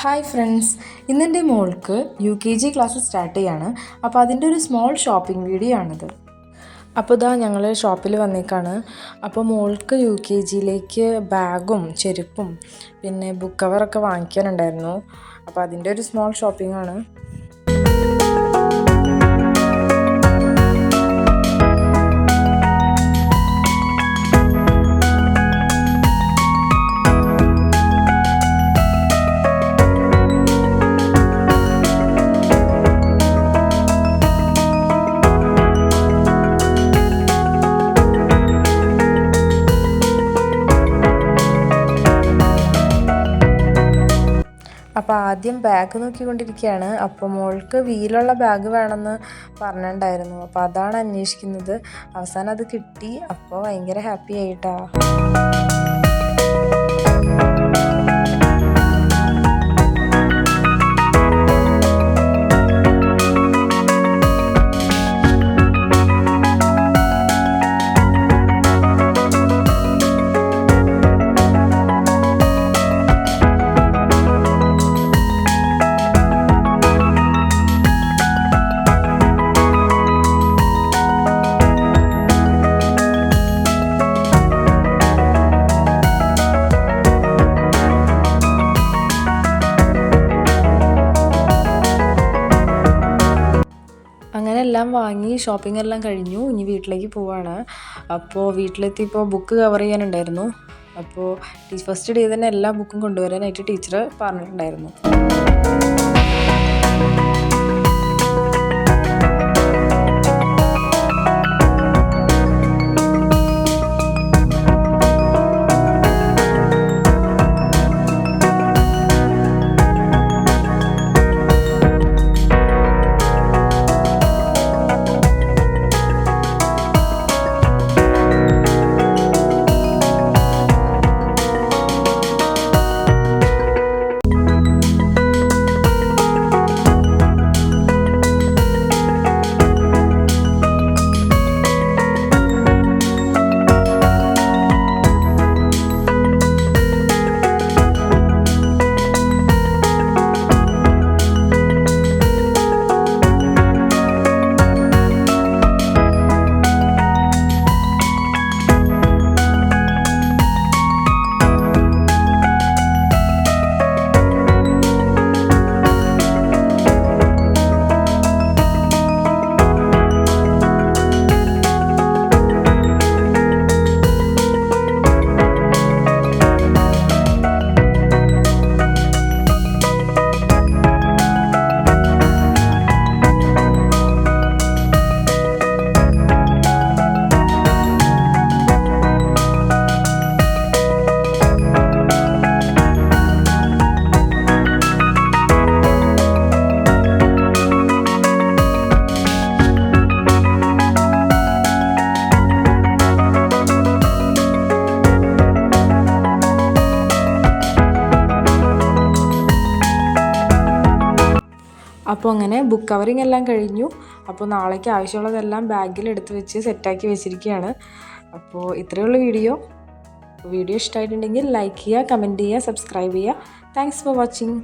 Hi friends, ഇന്നെൻ്റെ മോൾക്ക് UKG class start ചെയ്യാണ്. അപ്പോൾ അതിൻ്റെ ഒരു സ്മോൾ ഷോപ്പിംഗ് വീഡിയോ ആണിത്. അപ്പോൾ ഇതാ ഞങ്ങൾ ഷോപ്പിൽ വന്നേക്കാണ്. അപ്പോൾ മോൾക്ക് UKGയിലേക്ക് ബാഗും ചെരുപ്പും പിന്നെ ബുക്ക് കവറൊക്കെ വാങ്ങിക്കാനുണ്ടായിരുന്നു. അപ്പോൾ അതിൻ്റെ ഒരു സ്മോൾ ഷോപ്പിംഗ് ആണ്. അപ്പോൾ ആദ്യം ബാഗ് നോക്കിക്കൊണ്ടിരിക്കുകയാണ്. അപ്പോൾ മോൾക്ക് വീലുള്ള ബാഗ് വേണമെന്ന് പറഞ്ഞിട്ടുണ്ടായിരുന്നു. അപ്പോൾ അതാണ് അന്വേഷിക്കുന്നത്. അവസാനം അത് കിട്ടി. അപ്പോൾ ഭയങ്കര ഹാപ്പി ആയിട്ടാ. അങ്ങനെ എല്ലാം വാങ്ങി ഷോപ്പിംഗ് എല്ലാം കഴിഞ്ഞു. ഇനി വീട്ടിലേക്ക് പോവാണ്. അപ്പോൾ വീട്ടിലെത്തിയപ്പോൾ ബുക്ക് കവർ ചെയ്യാനുണ്ടായിരുന്നു. അപ്പോൾ ഫസ്റ്റ് ഡേ തന്നെ എല്ലാ ബുക്കും കൊണ്ടുവരാനായിട്ട് ടീച്ചർ പറഞ്ഞിട്ടുണ്ടായിരുന്നു. അപ്പോൾ അങ്ങനെ ബുക്ക് കവറിങ് എല്ലാം കഴിഞ്ഞു. അപ്പോൾ നാളേക്ക് ആവശ്യമുള്ളതെല്ലാം ബാഗിൽ എടുത്ത് വെച്ച് സെറ്റാക്കി വെച്ചിരിക്കുകയാണ്. അപ്പോൾ ഇത്രയുള്ള വീഡിയോ ഇഷ്ടമായിട്ടുണ്ടെങ്കിൽ ലൈക്ക് ചെയ്യുക, കമൻറ്റ് ചെയ്യുക, സബ്സ്ക്രൈബ് ചെയ്യുക. Thanks for watching.